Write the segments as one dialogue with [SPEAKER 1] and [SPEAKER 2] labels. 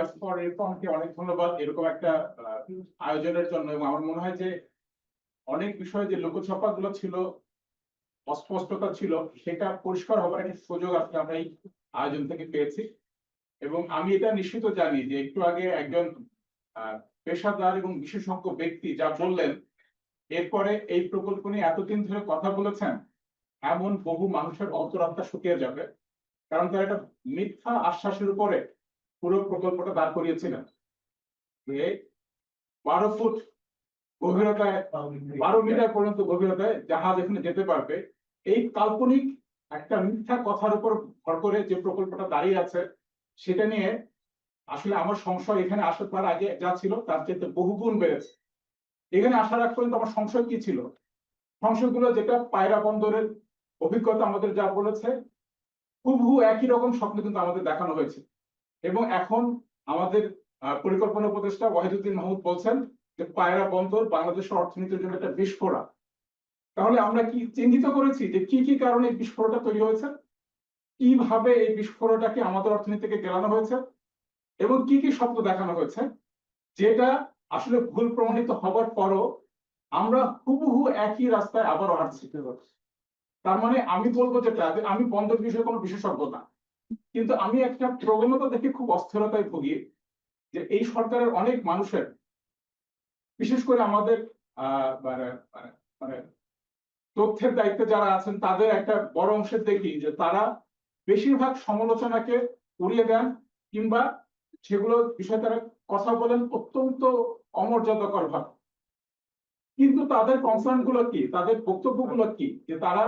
[SPEAKER 1] Voice for রিফর্মকে অনেক ধন্যবাদ এরকম একটা আয়োজনের জন্য। এবং আমার মনে হয় যে অনেক বিষয় যে লোকসভা গুলো ছিল, অস্পষ্টতা ছিল, সেটা পরিষ্কার হবার একটা সুযোগ আসলে আমরা এই আয়োজন থেকে পেয়েছি। এবং আমি এটা নিশ্চিত জানি যে একটু আগে একজন পেশাদার এবং বিশেষজ্ঞ ব্যক্তি যা বললেন, এরপরে এই প্রকল্প নিয়ে এতদিন ধরে কথা বলেছেন এমন বহু মানুষের অন্তরাত্মা শুকিয়ে যাবে। কারণ তারা একটা মিথ্যা আশ্বাসের উপরে পুরো প্রকল্পটা দাঁড় করিয়েছিলেন যে 12 ফুট গভীরতায়, 12 মিটার পর্যন্ত গভীরতায় জাহাজ এখানে যেতে পারবে। এই কাল্পনিক একটা মিথ্যা কথার উপর ভর করে যে প্রকল্পটা দাঁড়িয়ে আছে, সেটা নিয়ে আসলে আমার সংশয় এখানে আসার আগে যা ছিল তার চেয়ে বহুগুণ বেড়েছে। এখানে আসার আগ পর্যন্ত আমার সংশয় কি ছিল? সংশয়গুলো যেটা পায়রা বন্দরের অভিজ্ঞতা আমাদের যা বলেছে, হুবহু একই রকম স্বপ্ন কিন্তু আমাদের দেখানো হয়েছে। এবং এখন আমাদের পরিকল্পনা উপদেষ্টা ওয়াহিদুদ্দিন মাহমুদ বলছেন যে পায়রা বন্দর বাংলাদেশের অর্থনীতির জন্য একটা বিস্ফোরক। তাহলে আমরা কি চিহ্নিত করেছি যে কি কি কারণে বিস্ফোরণটা তৈরি হয়েছে, কিভাবে এই বিস্ফোরণটাকে আমাদের অর্থনীতি থেকে গেলানো হয়েছে, এবং কি কি স্বপ্ন দেখানো হয়েছে, যেটা আসলে ভুল প্রমাণিত হবার পরও আমরা হুবহু একই রাস্তায় আবারও হাঁটছি। তার মানে আমি বলবো যেটা, আমি বন্দর বিষয়ে কোনো বিশেষজ্ঞ না, কিন্তু আমি একটা প্রবণতা দেখে খুব অস্থিরতায় ভুগি যে এই সরকারের অনেক মানুষের, বিশেষ করে আমাদের মানে মানে মানে তথ্যের দায়িত্বে যারা আছেন তাদের একটা বড় অংশের দেখি যে তারা বেশিরভাগ সমালোচনাকে উড়িয়ে দেন, কিংবা সেগুলো বিষয়ে তারা কথা বলেন অত্যন্ত অমর্যাদাকর ভাবে। কিন্তু তাদের কনসার্ন গুলো কি, তাদের বক্তব্যগুলো কি, যে তারা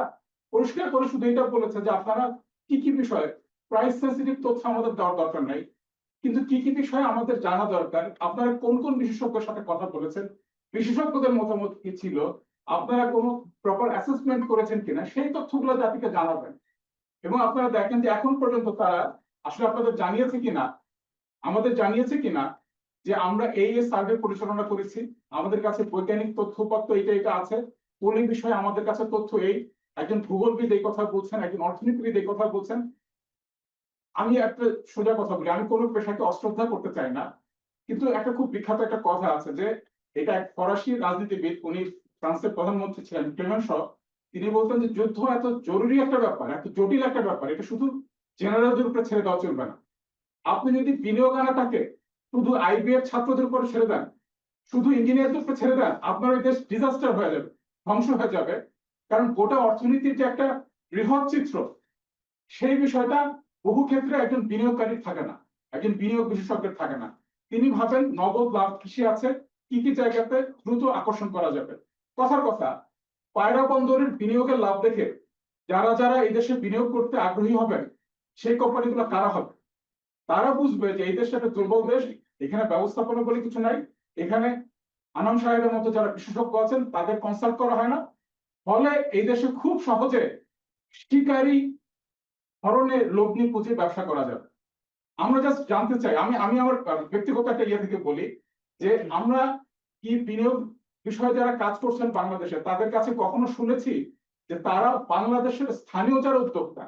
[SPEAKER 1] পরিষ্কার করে শুধু এটা বলেছে যে আপনারা কি কি বিষয়ে, প্রাইস সেন্সিটিভ তথ্য আমাদের দেওয়ার দরকার নাই, কিন্তু কি কি বিষয়ে আমাদের জানা দরকার, আপনারা কোন কোন বিশেষজ্ঞের সাথে কথা বলেছেন, বিশেষজ্ঞদের মতামত কি ছিল, আপনারা কোনো প্রপার অ্যাসেসমেন্ট করেছেন কিনা, সেই তথ্যগুলো জাতিকে জানাবেন। এবং আপনারা দেখেন যে এখন পর্যন্ত তারা আসলে আপনাদের জানিয়েছে কিনা, আমাদের জানিয়েছে কিনা যে আমরা এই সার্ভে পরিচালনা করেছি, আমাদের কাছে বৈজ্ঞানিক তথ্যপত্র এটা এটা আছে, কোন বিষয়ে আমাদের কাছে তথ্য এই, একজন ভূগোলবিদ এই কথা বলছেন, একজন অর্থনীতিবিদ এই কথা বলছেন। আমি একটা সোজা কথা বলি, আমি কোনো পেশাকে অশ্রদ্ধা করতে চাই না, কিন্তু একটা খুব বিখ্যাত একটা কথা আছে যে, এটা এক ফরাসি রাজনীতিবিদ, উনি ফ্রান্সের প্রধানমন্ত্রী ছিলেন, ক্লেমেন্স, তিনি বলতেন যে যুদ্ধ এত জরুরি একটা ব্যাপার, এত জটিল একটা ব্যাপার, এটা শুধু জেনারেলদের উপরে ছেড়ে দেওয়া চলবে না। আপনি যদি বিনিয়োগ আনা থাকে শুধু আইবিএর ছাত্রদের উপরে ছেড়ে দেন, শুধু ইঞ্জিনিয়ারদের উপরে ছেড়ে দেন, আপনার ওই দেশ ডিজাস্টার হয়ে যাবে, ধ্বংস হয়ে যাবে। কারণ গোটা অর্থনীতির যে একটা বৃহৎ চিত্র, সেই বিষয়টা বহু ক্ষেত্রে একজন বিনিয়োগকারীর থাকে না, একজন বিনিয়োগ বিশেষজ্ঞের থাকে না। তিনি ভাবেন নগদ লাভ কৃষি আছে, কি কি জায়গাতে দ্রুত আকর্ষণ করা যাবে। কথার কথা, পায়রা বন্দরের বিনিয়োগের লাভ দেখে যারা যারা এই দেশে বিনিয়োগ করতে আগ্রহী হবেন, সেই কোম্পানিগুলো কারা হবে? তারা বুঝবে যে এই দেশটা একটা দুর্বল দেশ, এখানে ব্যবস্থাপনা বলে কিছু নাই, এখানে আনাম সাহেবের মতো যারা বিশেষজ্ঞ আছেন তাদের কনসাল্ট করা হয় না, ফলে এই দেশে খুব সহজে শিকারী ধরনের লগ্নি পুঁজি ব্যবসা করা যাবে। আমরা জাস্ট জানতে চাই, আমি আমি আমার ব্যক্তিগত একটা ইয়ে থেকে বলি যে আমরা কি বিনিয়োগ বিষয়ে যারা কাজ করছেন বাংলাদেশে, তাদের কাছে কখনো শুনেছি যে তারা বাংলাদেশের স্থানীয় যারা উদ্যোক্তা,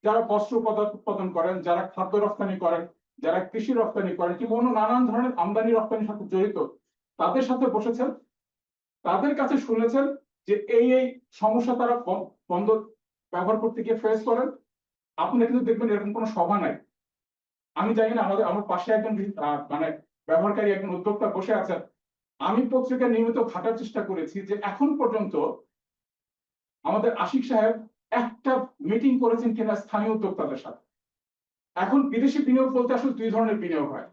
[SPEAKER 1] যারা বস্ত্র উৎপাদন করেন, যারা খাদ্য রপ্তানি করেন, যারা কৃষি রপ্তানি করেন, কিংবা অন্য নানান ধরনের আমদানি রপ্তানির সাথে জড়িত, তাদের সাথে বসেছেন, তাদের কাছে শুনেছেন যে এই এই সমস্যা তারা বন্দর ব্যবহার করতে গিয়ে ফেস করেন? আপনি কিন্তু দেখবেন এরকম কোনো সভা নাই। আমি জানি না, আমার পাশে একজন মানে ব্যবহারকারী একজন উদ্যোক্তা বসে আছেন, আমি পত্রিকা নিয়মিত ঘাটার চেষ্টা করেছি যে এখন পর্যন্ত আমাদের আশিক সাহেব একটা মিটিং করেছেন কিনা স্থানীয় উদ্যোক্তাদের সাথে। এখন বিদেশি বিনিয়োগ বলতে আসলে দুই ধরনের বিনিয়োগ হয়।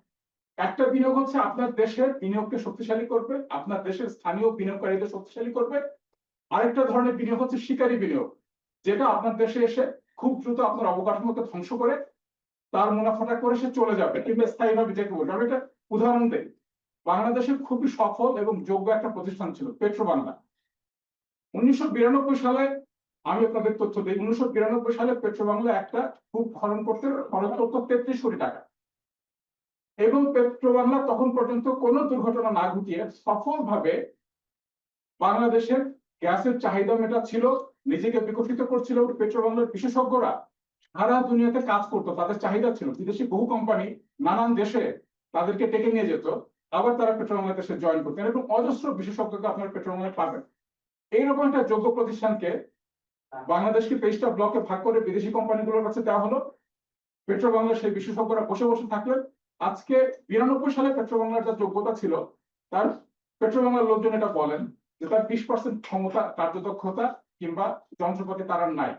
[SPEAKER 1] একটা বিনিয়োগ হচ্ছে আপনার দেশের বিনিয়োগকে শক্তিশালী করবে, আপনার দেশের স্থানীয় বিনিয়োগকারীদের শক্তিশালী করবে। আরেকটা ধরনের বিনিয়োগ হচ্ছে শিকারী বিনিয়োগ, যেটা আপনার দেশে এসে খুব দ্রুত আপনার অবকাঠামোকে ধ্বংস করে তার মুনাফাটা করে সে চলে যাবে, কিংবা স্থায়ীভাবে যে কেউ। আমি একটা উদাহরণ দেই, বাংলাদেশের খুবই সফল এবং যোগ্য একটা প্রতিষ্ঠান ছিল পেট্রো বাংলা। 1992 সালে, আমি আপনাদের তথ্য দিই, 1992 সালে পেট্রো বাংলা একটা খুব খনন করতে খরচ করতো 33 কোটি টাকা, এবং পেট্রো বাংলা তখন পর্যন্ত কোনো দুর্ঘটনা না ঘটিয়ে সফলভাবে বাংলাদেশের গ্যাসের চাহিদা মেটাচ্ছিল, নিজেকে বিকশিত করছিল। পেট্রো বাংলার বিশেষজ্ঞরা সারা দুনিয়াতে কাজ করতো, তাদের চাহিদা ছিল। বিদেশি বহু কোম্পানি নানান দেশে তাদেরকে ডেকে নিয়ে যেত, আবার তারা পেট্রোবাংলাতে এসে জয়েন করতেন। এরকম অজস্র বিশেষজ্ঞকে আপনার পেট্রোবাংলায় পাবেন। এইরকম একটা যোগ্য প্রতিষ্ঠানকে বাংলাদেশকে 23টা ব্লকে ভাগ করে বিদেশি কোম্পানিগুলোর কাছে দেওয়া হলো। পেট্রোবাংলার সেই বিশেষজ্ঞরা বসে বসে থাকলেন। আজকে 92 সালে পেট্রোবাংলার যা যোগ্যতা ছিল, তার পেট্রোবাংলার লোকজন এটা বলেন যে তার 20% ক্ষমতা, কার্যদক্ষতা কিংবা যন্ত্রপাতি তার আর নাই।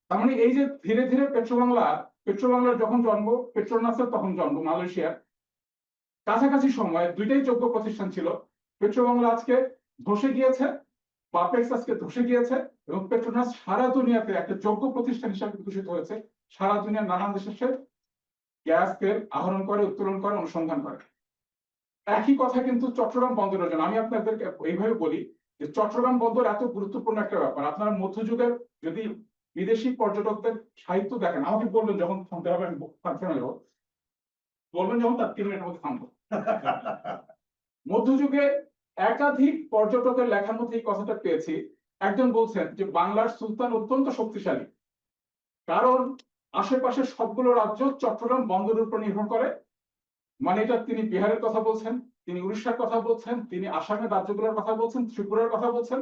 [SPEAKER 1] তার মানে এই যে ধীরে ধীরে পেট্রোবাংলার যখন জন্ম, পেট্রোনাসের তখন জন্ম মালয়েশিয়ার কাছাকাছি সময়ে দুইটাই যোগ্য প্রতিষ্ঠান ছিল। পেট্রোবাংলা আজকে ধসে গিয়েছে, বাপেক্স আজকে ধসে গিয়েছে, এবং পেট্রোনাস সারা দুনিয়াতে একটা যোগ্য প্রতিষ্ঠান হিসাবে বিকশিত হয়েছে। সারা দুনিয়ার নানান দেশে সে গ্যাস তেল আহরণ করে, উত্তোলন করে, অনুসন্ধান করে। একই কথা কিন্তু চট্টগ্রাম বন্দরের জন্য। আমি আপনাদেরকে এইভাবে বলি যে চট্টগ্রাম বন্দর এত গুরুত্বপূর্ণ একটা ব্যাপার। আপনারা মধ্যযুগের যদি বিদেশি পর্যটকদের সাহিত্য দেখেন, আমাকে বলবেন যখন থামতে হবে, আমি ফাংশনে যাবো, বলবেন যখন তার 3 মিনিটের মধ্যে থামবো। মধ্যযুগে একাধিক পর্যটকের লেখার মধ্যে এই কথাটা পেয়েছি। একজন বলছেন যে বাংলার সুলতান অত্যন্ত শক্তিশালী, কারণ আশেপাশের সবগুলো রাজ্য চট্টগ্রাম বন্দরের উপর নির্ভর করে। মানে এটা তিনি বিহারের কথা বলছেন, তিনি উড়িষ্যার কথা বলছেন, তিনি আসামের রাজ্যগুলোর কথা বলছেন, ত্রিপুরার কথা বলছেন,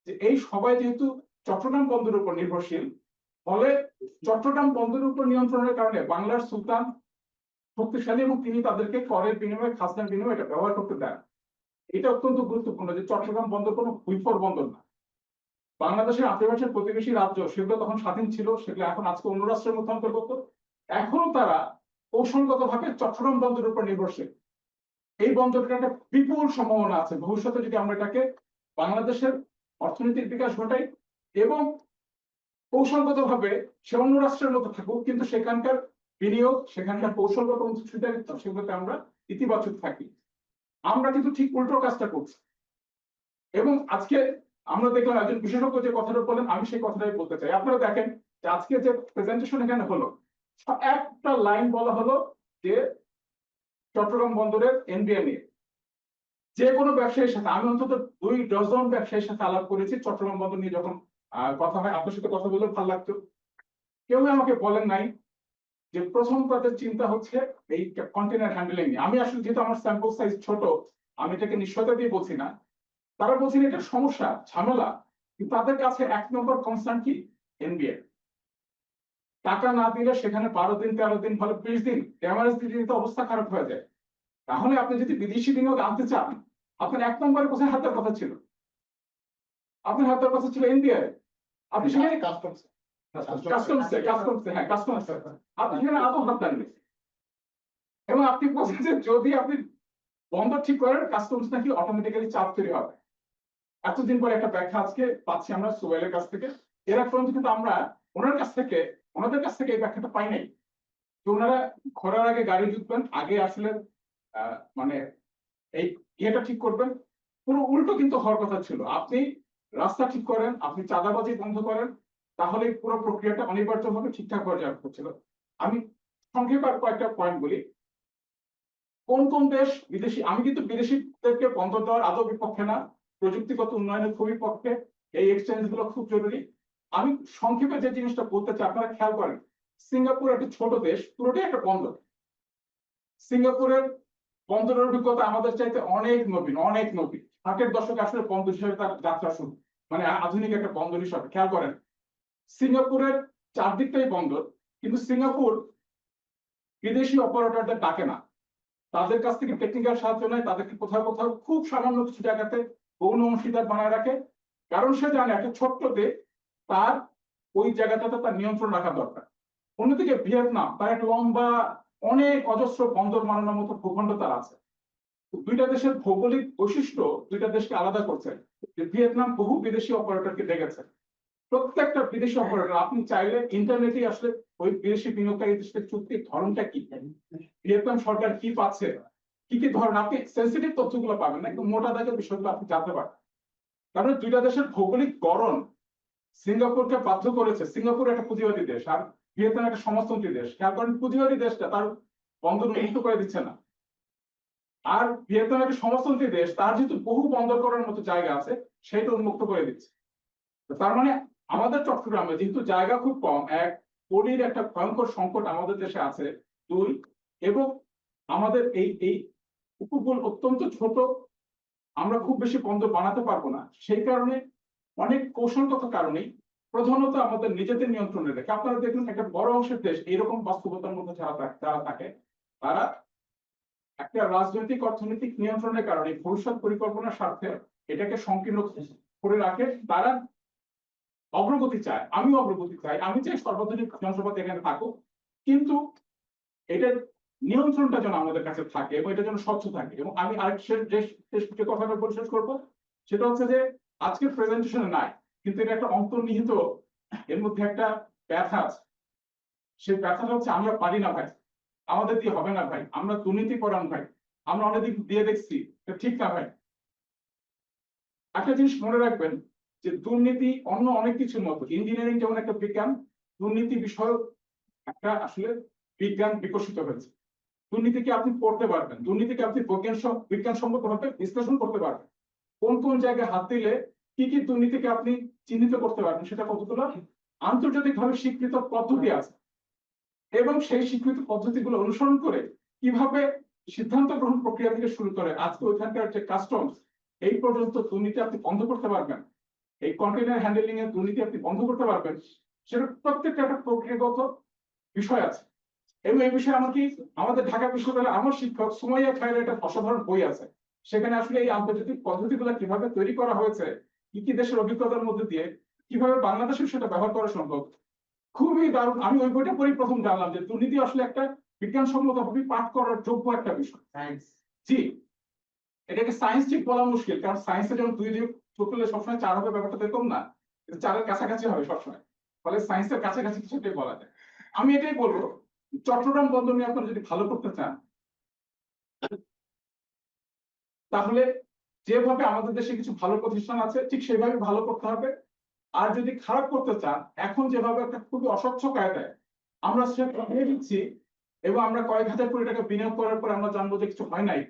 [SPEAKER 1] যে এই সবাই যেহেতু চট্টগ্রাম বন্দরের উপর নির্ভরশীল, ফলে চট্টগ্রাম বন্দরের উপর নিয়ন্ত্রণের কারণে বাংলার সুলতান শক্তিশালী, এবং তিনি তাদেরকে করের বিনিময়ে, খাজনার বিনিময়ে এটা ব্যবহার করতে দেন। এটা অত্যন্ত গুরুত্বপূর্ণ যে চট্টগ্রাম বন্দর কোনো ভুইফর বন্দর না। বাংলাদেশের আশেপাশের প্রতিবেশী রাজ্য সেগুলো তখন স্বাধীন ছিল, সেগুলো এখন আজকে অন্য রাষ্ট্রের মধ্যে অন্তর্গত। এখনো তারা কৌশলগত ভাবে চট্টগ্রাম বন্দরের উপর নির্ভরশীল। এই বন্দরটা একটা বিপুল সম্ভাবনা আছে ভবিষ্যতে যদি আমরা এটাকে বাংলাদেশের অর্থনৈতিক বিকাশ ঘটাই, এবং কৌশলগত ভাবে সে অন্য রাষ্ট্রের মতো থাকুক, কিন্তু সেখানকার বিনিয়োগ, সেখানকার কৌশলগত সুবিধা সেগুলোতে আমরা ইতিবাচক থাকি। আমরা কিন্তু ঠিক উল্টো কাজটা করছি। এবং আজকে আমরা দেখলাম একজন বিশেষজ্ঞ যে কথাটা বলেন, আমি সেই কথাটাই বলতে চাই। আপনারা দেখেন যে আজকে যে প্রেজেন্টেশন এখানে হলো, একটা লাইন বলা হলো যে চট্টগ্রাম বন্দরের এনবিআর নিয়ে। যে কোনো ব্যবসায়ীর সাথে আমি অন্তত 2 ডজন ব্যবসায়ীর সাথে আলাপ করেছি চট্টগ্রাম বন্দর নিয়ে, যখন কথা হয়, আপনার সাথে কথা বলে ভালো লাগতো। কেউ আমাকে বলেন নাই যে প্রথম তাদের চিন্তা হচ্ছে এই কন্টেনার হ্যান্ডেলিং নিয়ে। আমি আসলে যেহেতু আমার স্যাম্পল সাইজ ছোট, আমি এটাকে নিশ্চয়তা দিয়ে বলছি না। তারা বলছেন এটা সমস্যা, ঝামেলা, কিন্তু তাদের কাছে 1 নম্বর কনসার্ন কি? এনবিআর। টাকা না দিলে সেখানে 12 দিন, 13 দিন, ভালো 20 দিন ড্যামারেজ দিতে অবস্থা খারাপ হয়ে যায়। তাহলে আপনি যদি বিদেশি বিনিয়োগ আনতে চান, আপনার 1 নম্বরে কোথায় হাতের কথা ছিল? আপনার হাতের কথা ছিল এনবিআর। আপনি সেখানে কাস্টমস, হ্যাঁ কাস্টমস, আপনি সেখানে আদৌ হাত দেননি। এবং আপনি বলছেন যে যদি আপনি বন্দর ঠিক করেন, কাস্টমস নাকি অটোমেটিক্যালি চাপ তৈরি হবে। এতদিন পরে একটা ব্যাখ্যা আজকে পাচ্ছি আমরা সোহেলের কাছ থেকে। এরা পর্যন্ত কিন্তু আমরা ওনাদের কাছ থেকে এই ব্যাখ্যাটা পাই নাই। তো ওনারা ঘোরার আগে গাড়ি জুতবেন, আগে আসলে মানে এই ইয়েটা ঠিক করবেন। পুরো উল্টো কিন্তু হওয়ার কথা ছিল। আপনি রাস্তা ঠিক করেন, আপনি চাঁদাবাজি বন্ধ করেন, তাহলে পুরো প্রক্রিয়াটা অনিবার্যভাবে ঠিকঠাক পর্যায়ে হচ্ছিল। আমি সংক্ষেপে আর কয়েকটা পয়েন্ট বলি। কোন কোন দেশ বিদেশি, আমি কিন্তু বিদেশিদেরকে বন্ধ দেওয়ার আদৌ বিপক্ষে না, প্রযুক্তিগত উন্নয়নের খুবই পক্ষে। এই এক্সচেঞ্জ গুলো খুব জরুরি। আমি সংক্ষেপে যে জিনিসটা বলতে চাই, আপনারা খেয়াল করেন, সিঙ্গাপুর একটা ছোট দেশ, পুরোটাই একটা বন্দর। সিঙ্গাপুরের বন্দরের অভিজ্ঞতা আমাদের চাইতে অনেক নবীন, অনেক নবীন। 60-এর দশকে আসলে বন্দর হিসেবে তার যাত্রা শুরু, মানে আধুনিক একটা বন্দর হিসাবে। খেয়াল করেন, সিঙ্গাপুরের চারদিকটাই বন্দর, কিন্তু সিঙ্গাপুর বিদেশি অপারেটরদের ডাকে না, তাদের কাছ থেকে টেকনিক্যাল সাহায্য নেয়, তাদেরকে কোথাও কোথাও খুব সামান্য কিছু জায়গাতে গৌণ অংশীদার বানায় রাখে। কারণ সে জানে একটা ছোট্ট দেশ, তার ওই জায়গাটাতে তার নিয়ন্ত্রণ রাখা দরকার। অন্যদিকে ভিয়েতনাম, তার একটা লম্বা, অনেক অজস্র বন্দর বানানোর মতো ভূখণ্ড তার আছে। দুইটা দেশের ভৌগোলিক বৈশিষ্ট্য দুইটা দেশকে আলাদা করছে। যে ভিয়েতনাম বহু বিদেশি অপারেটরকে দেখেছে। প্রত্যেকটা বিদেশি অপারেটর, আপনি চাইলে ইন্টারনেটে আসলে ওই বিদেশি বিনিয়োগকারীদের সাথে চুক্তির ধরনটা কি, ভিয়েতনাম সরকার কি পাচ্ছে, কি কি ধরন, আপনি সেন্সিটিভ তথ্যগুলো পাবেন না, একটু মোটা দাগের বিষয়গুলো আপনি জানতে পারেন। কারণ দুইটা দেশের ভৌগোলিক গড়ন সিঙ্গাপুরকে বাধ্য করেছে। সিঙ্গাপুর একটা পুঁজিবাদী দেশ, আর ভিয়েতনাম একটা সমাজতন্ত্রী দেশ। খেয়াল করেন, পুঁজিবাদী দেশটা তার বন্দর উন্মুক্ত করে দিচ্ছে না, আর ভিয়েতনাম একটা সমাজতন্ত্রী দেশ, তার যেহেতু বহু বন্দর করার মতো জায়গা আছে, সেটা উন্মুক্ত করে দিচ্ছে। তার মানে আমাদের চট্টগ্রামে যেহেতু জায়গা খুব কম, এক, পলির একটা ভয়ঙ্কর সংকট আমাদের দেশে আছে, দুই, এবং আমাদের এই উপকূল অত্যন্ত ছোট, আমরা খুব বেশি বন্দর বানাতে পারবো না। সেই কারণে অনেক কৌশলগত কারণেই প্রধানত আমাদের নিজেদের নিয়ন্ত্রণে রেখে, আপনারা দেখুন একটা বড় অংশের দেশ এইরকম বাস্তবতার মধ্যে যারা থাকে, তারা একটা রাজনৈতিক অর্থনৈতিক নিয়ন্ত্রণের কারণে ভবিষ্যৎ পরিকল্পনার স্বার্থে এটাকে সংকীর্ণ করে রাখে। তারা অগ্রগতি চায়, আমিও অগ্রগতি চাই, আমি চাই সর্বাধুনিক যন্ত্রপাতি এখানে থাকুক, কিন্তু এটার নিয়ন্ত্রণটা যেন আমাদের কাছে থাকে এবং এটা যেন স্বচ্ছ থাকে। এবং আমি যে কথাটা বলে শেষ করবো, সেটা হচ্ছে যে আজকের প্রেজেন্টেশনে নাই, কিন্তু এটা একটা অন্তর্নিহিত, এর মধ্যে একটা ব্যথা আছে। সেই ব্যথাটা হচ্ছে আমরা পারি না ভাই, আমাদের দিয়ে হবে না ভাই, আমরা দুর্নীতি পরায়ণ ভাই, আমরা অনেক দিক দিয়ে দেখছি, এটা ঠিক না ভাই। একটা জিনিস মনে রাখবেন যে দুর্নীতি অন্য অনেক কিছুর মতো, ইঞ্জিনিয়ারিং যেমন একটা বিজ্ঞান, দুর্নীতি বিষয়ক একটা আসলে বিজ্ঞান বিকশিত হয়েছে। দুর্নীতিকে আপনি পড়তে পারবেন, দুর্নীতিকে আপনি বিজ্ঞানসম্মত ভাবে বিশ্লেষণ করতে পারবেন, কোন কোন জায়গায় হাত দিলে কি কি দুর্নীতিকে আপনি চিহ্নিত করতে পারবেন, সেটা কতগুলো আন্তর্জাতিকভাবে স্বীকৃত পদ্ধতি আছে। এবং সেই স্বীকৃত পদ্ধতিগুলো অনুসরণ করে কিভাবে সিদ্ধান্ত গ্রহণ প্রক্রিয়া থেকে শুরু করে আজকে ওইখানকার যে কাস্টমস, এই পর্যন্ত দুর্নীতি আপনি বন্ধ করতে পারবেন, এই কন্টেইনার হ্যান্ডেলিং এর দুর্নীতি আপনি বন্ধ করতে পারবেন, সেটা প্রত্যেকটা একটা প্রক্রিয়াগত বিষয় আছে। এবং এই বিষয়ে আমাদের ঢাকা বিশ্ববিদ্যালয়ে আমার শিক্ষক সুমাইয়া খায়ের একটা অসাধারণ বই আছে, সেখানে আসলে এই আন্তর্জাতিক পদ্ধতিগুলো কিভাবে তৈরি করা হয়েছে, কি কি দেশের অভিজ্ঞতার মধ্যে দিয়ে কিভাবে বাংলাদেশের সেটা ব্যবহার করা সম্ভব, খুবই দারুণ। আমি ওই বইটা পড়েই প্রথম জানলাম যে দুর্নীতি আসলে একটা বিজ্ঞানসম্মত ভাবে পাঠ করার যোগ্য একটা বিষয়। জি, এটাকে সায়েন্স ঠিক বলা মুশকিল, কারণ সায়েন্সে যেমন 2 দিয়ে যোগ করলে সবসময় 4 হবে, ব্যাপারটা এরকম না, কিন্তু 4-এর কাছাকাছি হবে সবসময়, ফলে সায়েন্সের কাছাকাছি কিছুটাই বলা যায়। আমি এটাই বলবো, চট্টগ্রাম বন্দর নিয়ে আপনারা যদি ভালো করতে চান, তাহলে যেভাবে আমাদের দেশে কিছু ভালো প্রতিষ্ঠান আছে ঠিক সেভাবে ভালো করতে হবে। আর যদি খারাপ করতে চান, এখন যেভাবে একটা খুবই অস্বচ্ছ কায়দায় আমরা সেটা দিচ্ছি এবং আমরা কয়েক হাজার কোটি টাকা বিনিয়োগ করার পর আমরা জানবো যে কিছু হয় নাই,